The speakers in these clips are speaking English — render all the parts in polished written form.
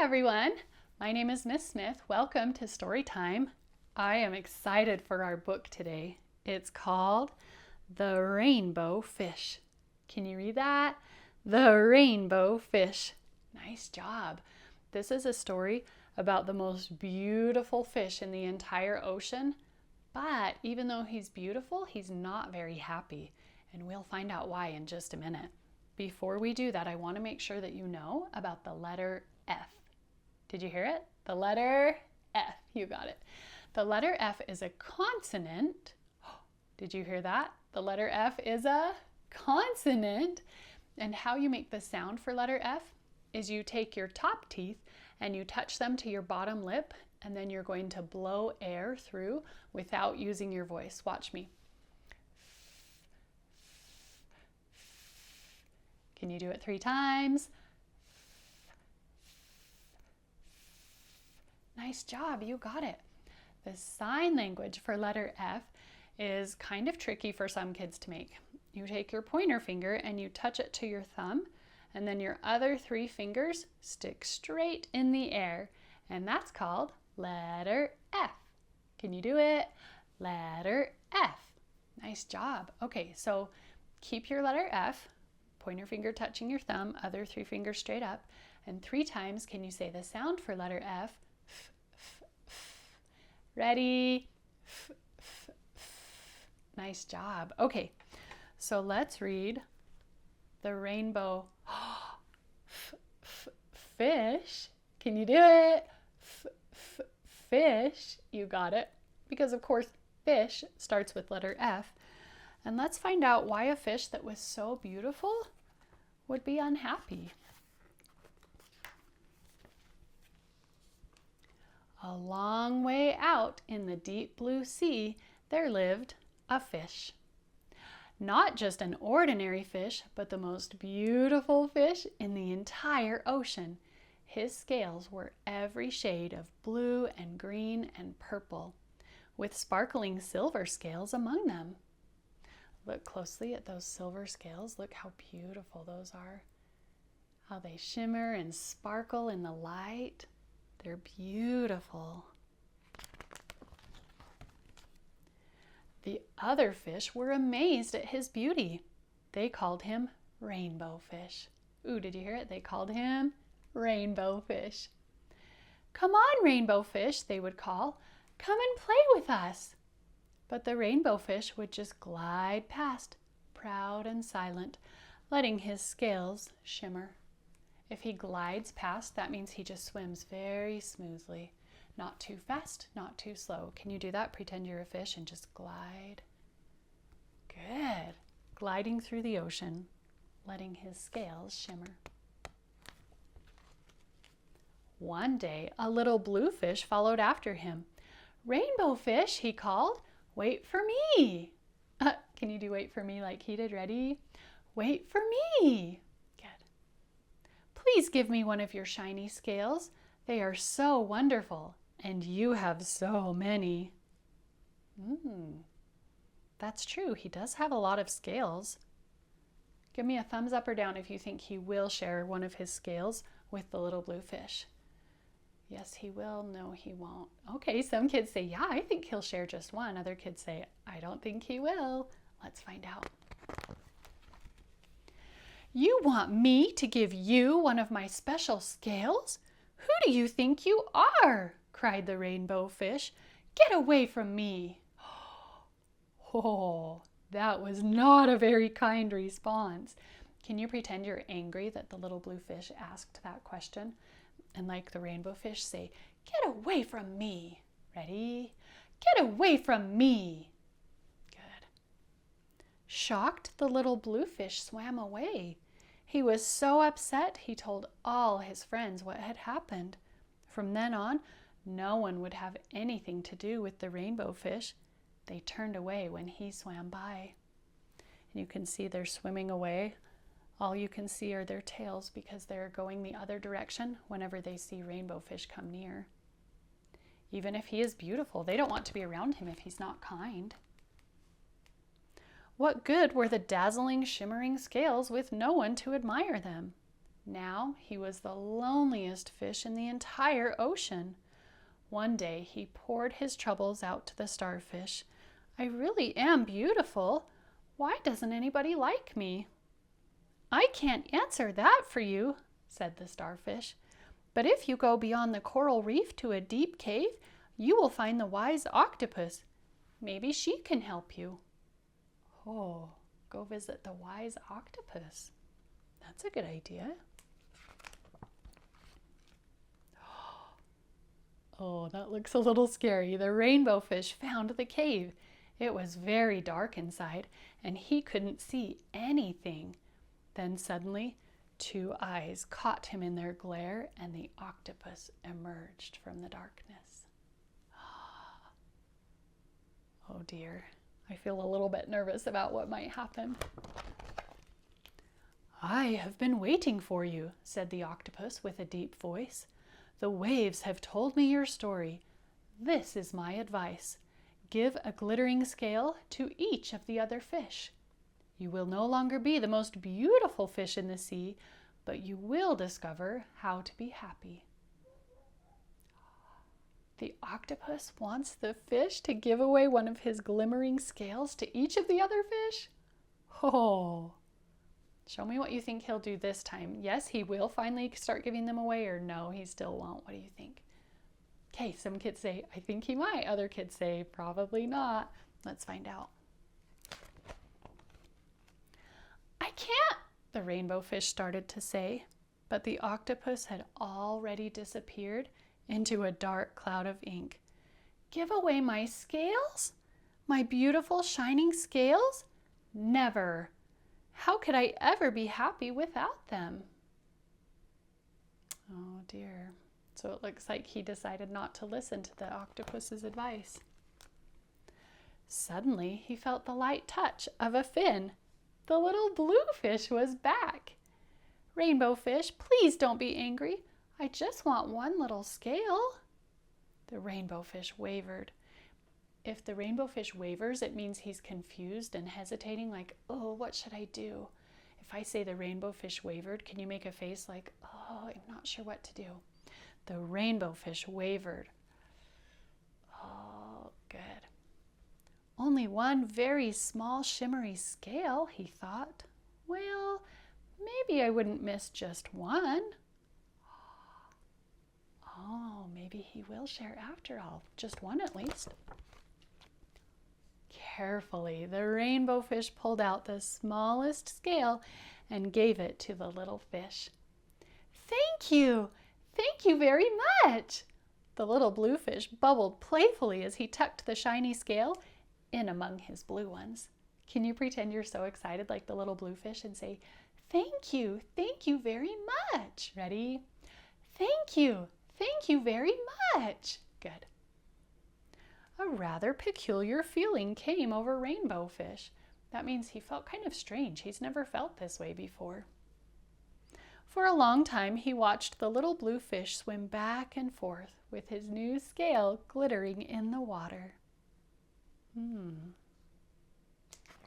everyone, my name is Miss Smith. Welcome to Story Time. I am excited for our book today. It's called The Rainbow Fish. Can you read that? The Rainbow Fish. Nice job. This is a story about the most beautiful fish in the entire ocean, but even though he's beautiful, he's not very happy, and we'll find out why in just a minute. Before we do that, I want to make sure that you know about the letter F. Did you hear it? The letter F. You got it. The letter F is a consonant. Did you hear that? The letter F is a consonant. And how you make the sound for letter F is you take your top teeth and you touch them to your bottom lip, and then you're going to blow air through without using your voice. Watch me. Can you do it 3 times? Nice job, you got it. The sign language for letter F is kind of tricky for some kids to make. You take your pointer finger and you touch it to your thumb, and then your other 3 fingers stick straight in the air, and that's called letter F. Can you do it? Letter F. Nice job. Okay, so keep your letter F, pointer finger touching your thumb, other 3 fingers straight up, and 3 times can you say the sound for letter F? F, f, f. Ready? F, f, f. Nice job. Okay, so let's read the rainbow f, f, fish. Can you do it? F, f, fish. You got it. Because of course, fish starts with letter F. And let's find out why a fish that was so beautiful would be unhappy. A long way out in the deep blue sea, there lived a fish. Not just an ordinary fish, but the most beautiful fish in the entire ocean. His scales were every shade of blue and green and purple, with sparkling silver scales among them. Look closely at those silver scales. Look how beautiful those are. How they shimmer and sparkle in the light. They're beautiful. The other fish were amazed at his beauty. They called him Rainbow Fish. Ooh, did you hear it? They called him Rainbow Fish. Come on, Rainbow Fish, they would call. Come and play with us. But the rainbow fish would just glide past, proud and silent, letting his scales shimmer. If he glides past, that means he just swims very smoothly. Not too fast, not too slow. Can you do that? Pretend you're a fish and just glide. Good. Gliding through the ocean, letting his scales shimmer. One day, a little blue fish followed after him. Rainbow Fish, he called. Wait for me. Can you do wait for me like he did? Ready? Wait for me. Good. Please give me one of your shiny scales. They are so wonderful, and you have so many. That's true. He does have a lot of scales. Give me a thumbs up or down if you think he will share one of his scales with the little blue fish. Yes, he will. No, he won't. Okay, some kids say, yeah, I think he'll share just one. Other kids say, I don't think he will. Let's find out. You want me to give you one of my special scales? Who do you think you are? Cried the rainbow fish. Get away from me. Oh, that was not a very kind response. Can you pretend you're angry that the little blue fish asked that question? And like the rainbow fish, say, get away from me. Ready? Get away from me. Good. Shocked, the little blue fish swam away. He was so upset, he told all his friends what had happened. From then on, no one would have anything to do with the rainbow fish. They turned away when he swam by. And you can see they're swimming away. All you can see are their tails because they're going the other direction whenever they see rainbow fish come near. Even if he is beautiful, they don't want to be around him if he's not kind. What good were the dazzling, shimmering scales with no one to admire them? Now he was the loneliest fish in the entire ocean. One day he poured his troubles out to the starfish. "I really am beautiful. Why doesn't anybody like me?" "I can't answer that for you," said the starfish. "But if you go beyond the coral reef to a deep cave, you will find the wise octopus. Maybe she can help you." Oh, go visit the wise octopus. That's a good idea. Oh, that looks a little scary. The rainbow fish found the cave. It was very dark inside, and he couldn't see anything. Then suddenly, two eyes caught him in their glare, and the octopus emerged from the darkness. Oh dear, I feel a little bit nervous about what might happen. "I have been waiting for you," said the octopus with a deep voice. "The waves have told me your story. This is my advice. Give a glittering scale to each of the other fish. You will no longer be the most beautiful fish in the sea, but you will discover how to be happy." The octopus wants the fish to give away one of his glimmering scales to each of the other fish? Oh, show me what you think he'll do this time. Yes, he will finally start giving them away, or no, he still won't. What do you think? Okay, some kids say, "I think he might." Other kids say, "Probably not." Let's find out. "I can't," the rainbow fish started to say, but the octopus had already disappeared into a dark cloud of ink. "Give away my scales? My beautiful shining scales? Never! How could I ever be happy without them?" Oh dear. So it looks like he decided not to listen to the octopus's advice. Suddenly he felt the light touch of a fin. The little blue fish was back. "Rainbow fish, please don't be angry. I just want one little scale." The rainbow fish wavered. If the rainbow fish wavers, it means he's confused and hesitating, like, "Oh, what should I do?" If I say the rainbow fish wavered, can you make a face like, "Oh, I'm not sure what to do"? The rainbow fish wavered. Oh, good. "Only one very small shimmery scale," he thought. "Well, maybe I wouldn't miss just one." Oh, maybe he will share after all, just one at least. Carefully, the rainbow fish pulled out the smallest scale and gave it to the little fish. "Thank you! Thank you very much!" The little blue fish bubbled playfully as he tucked the shiny scale in among his blue ones. Can you pretend you're so excited like the little blue fish and say, thank you very much." Ready? Thank you very much." Good. A rather peculiar feeling came over Rainbow Fish. That means he felt kind of strange. He's never felt this way before. For a long time, he watched the little blue fish swim back and forth with his new scale glittering in the water. I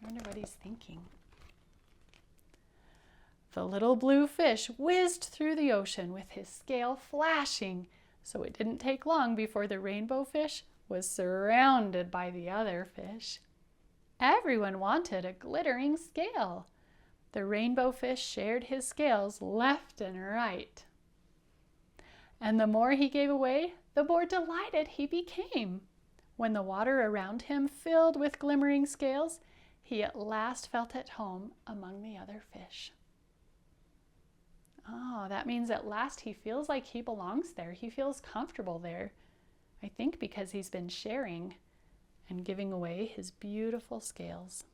wonder what he's thinking. The little blue fish whizzed through the ocean with his scale flashing, so it didn't take long before the rainbow fish was surrounded by the other fish. Everyone wanted a glittering scale. The rainbow fish shared his scales left and right. And the more he gave away, the more delighted he became. When the water around him filled with glimmering scales, he at last felt at home among the other fish. Oh, that means at last he feels like he belongs there. He feels comfortable there. I think because he's been sharing and giving away his beautiful scales.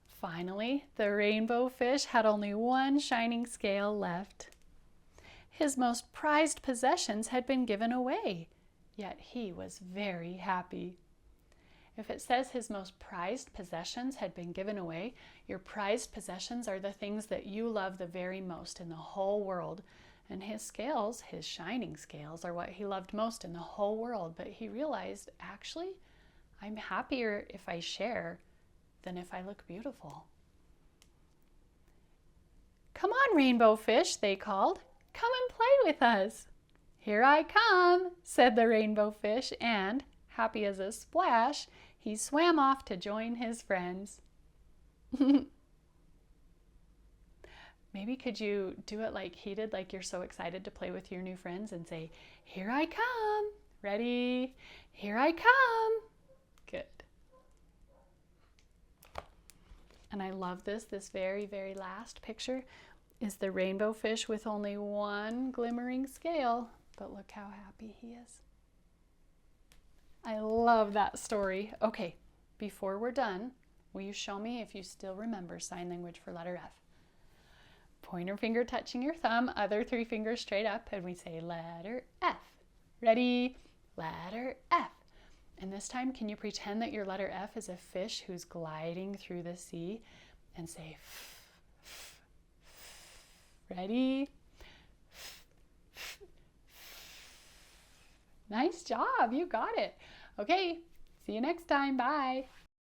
Finally, the rainbow fish had only one shining scale left. His most prized possessions had been given away, yet he was very happy. If it says his most prized possessions had been given away, your prized possessions are the things that you love the very most in the whole world. And his scales, his shining scales, are what he loved most in the whole world. But he realized, actually, I'm happier if I share than if I look beautiful. "Come on, rainbow fish," they called. "Come and play with us." "Here I come," said the rainbow fish, and, happy as a splash, he swam off to join his friends. Maybe could you do it like he did, like you're so excited to play with your new friends, and say, "Here I come." Ready? Here I come. Good. And I love this. This very, very last picture is the rainbow fish with only one glimmering scale. But look how happy he is. I love that story. Okay, before we're done, will you show me if you still remember sign language for letter F? Pointer finger touching your thumb, other three fingers straight up, and we say letter F. Ready? Letter F. And this time, can you pretend that your letter F is a fish who's gliding through the sea, and say F, F, F. Ready? F, F, F. Nice job, you got it. Okay, see you next time, bye.